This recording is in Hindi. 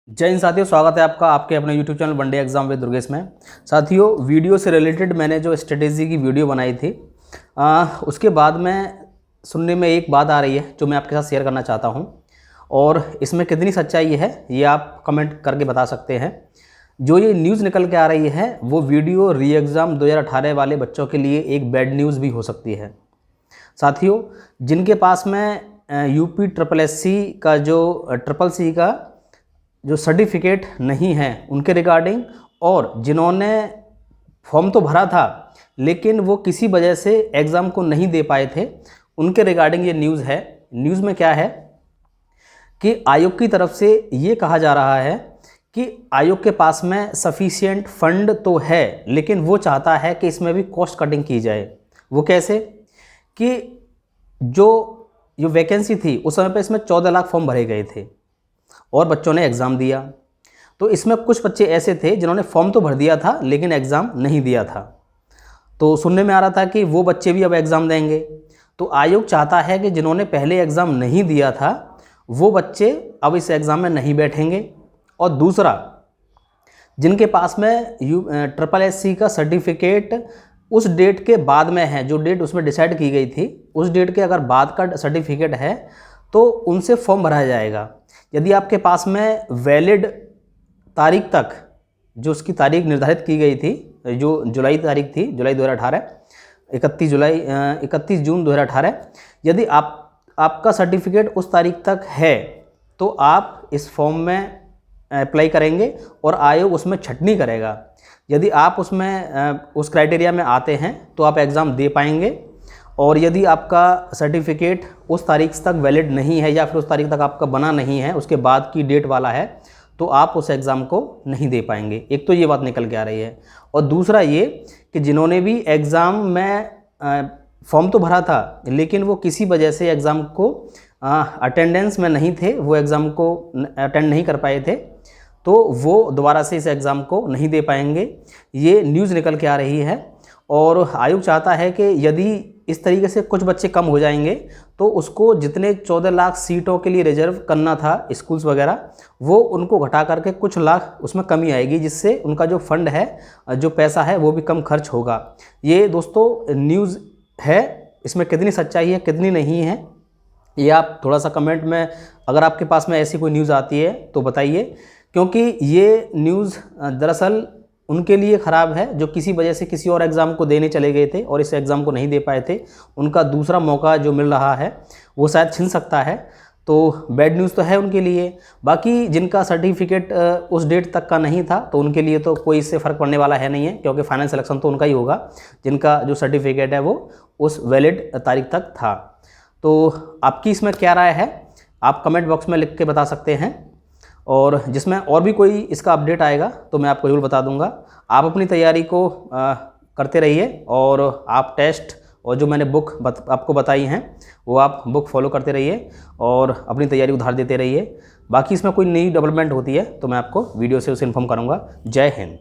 जय हिंद साथियों, स्वागत है आपका आपके अपने YouTube channel one day exam with Durgesh में। साथियों, वीडियो से रिलेटेड मैंने जो स्ट्रेटेजी की वीडियो बनाई थी उसके बाद में सुनने में एक बात आ रही है जो मैं आपके साथ शेयर करना चाहता हूं, और इसमें कितनी सच्चाई है ये आप कमेंट करके बता सकते हैं। जो ये न्यूज़ निकल के आ रही है वो वीडियो री एग्ज़ाम 2018 वाले बच्चों के लिए एक बैड न्यूज़ भी हो सकती है। साथियों, जिनके पास में यूपी ट्रिपल एस सी का जो ट्रिपल सी का जो सर्टिफिकेट नहीं है उनके रिगार्डिंग, और जिन्होंने फॉर्म तो भरा था लेकिन वो किसी वजह से एग्ज़ाम को नहीं दे पाए थे, उनके रिगार्डिंग ये न्यूज़ है। न्यूज़ में क्या है कि आयोग की तरफ से ये कहा जा रहा है कि आयोग के पास में सफिशिएंट फंड तो है, लेकिन वो चाहता है कि इसमें भी कॉस्ट कटिंग की जाए। वो कैसे कि जो वैकेंसी थी उस समय पे इसमें 14 लाख फॉर्म भरे गए थे और बच्चों ने एग्ज़ाम दिया। तो इसमें कुछ बच्चे ऐसे थे जिन्होंने फॉर्म तो भर दिया था लेकिन एग्ज़ाम नहीं दिया था। तो सुनने में आ रहा था कि वो बच्चे भी अब एग्ज़ाम देंगे। तो आयोग चाहता है कि जिन्होंने पहले एग्ज़ाम नहीं दिया था वो बच्चे अब इस एग्ज़ाम में नहीं बैठेंगे। और दूसरा, जिनके पास में ट्रिपल एस सी का सर्टिफिकेट उस डेट के बाद में है, जो डेट उसमें डिसाइड की गई थी उस डेट के अगर बाद का सर्टिफिकेट है तो उनसे फॉर्म भरा जाएगा। यदि आपके पास में वैलिड तारीख तक, जो उसकी तारीख निर्धारित की गई थी, जो जुलाई तारीख थी, जुलाई 2018, 31 जून 2018, यदि आपका सर्टिफिकेट उस तारीख तक है तो आप इस फॉर्म में अप्लाई करेंगे और आयोग उसमें छंटनी करेगा। यदि आप उसमें उस क्राइटेरिया में आते हैं तो आप एग्ज़ाम दे पाएंगे, और यदि आपका सर्टिफिकेट उस तारीख तक वैलिड नहीं है या फिर उस तारीख तक आपका बना नहीं है, उसके बाद की डेट वाला है, तो आप उस एग्ज़ाम को नहीं दे पाएंगे। एक तो ये बात निकल के आ रही है। और दूसरा ये कि जिन्होंने भी एग्ज़ाम में फॉर्म तो भरा था लेकिन वो किसी वजह से एग्ज़ाम को अटेंडेंस में नहीं थे, वो एग्ज़ाम को अटेंड नहीं कर पाए थे, तो वो दोबारा से इस एग्ज़ाम को नहीं दे पाएंगे। ये न्यूज़ निकल के आ रही है। और आयोग चाहता है कि यदि इस तरीके से कुछ बच्चे कम हो जाएंगे तो उसको जितने 14 लाख सीटों के लिए रिजर्व करना था स्कूल्स वगैरह, वो उनको घटा करके कुछ लाख उसमें कमी आएगी, जिससे उनका जो फंड है, जो पैसा है, वो भी कम खर्च होगा। ये दोस्तों न्यूज़ है, इसमें कितनी सच्चाई है कितनी नहीं है ये आप थोड़ा सा कमेंट में, अगर आपके पास में ऐसी कोई न्यूज़ आती है तो बताइए, क्योंकि ये न्यूज़ दरअसल उनके लिए ख़राब है जो किसी वजह से किसी और एग्ज़ाम को देने चले गए थे और इस एग्ज़ाम को नहीं दे पाए थे। उनका दूसरा मौका जो मिल रहा है वो शायद छिन सकता है। तो बैड न्यूज़ तो है उनके लिए। बाकी जिनका सर्टिफिकेट उस डेट तक का नहीं था तो उनके लिए तो कोई इससे फ़र्क पड़ने वाला है नहीं है, क्योंकि फाइनल सिलेक्शन तो उनका ही होगा जिनका जो सर्टिफिकेट है वो उस वैलिड तारीख तक था। तो आपकी इसमें क्या राय है आप कमेंट बॉक्स में लिख के बता सकते हैं, और जिसमें और भी कोई इसका अपडेट आएगा तो मैं आपको ज़रूर बता दूंगा। आप अपनी तैयारी को करते रहिए, और आप टेस्ट और जो मैंने बुक आपको बताई हैं वो आप बुक फॉलो करते रहिए और अपनी तैयारी उधार देते रहिए। बाकी इसमें कोई नई डेवलपमेंट होती है तो मैं आपको वीडियो से उसे इन्फॉर्म करूँगा। जय हिंद।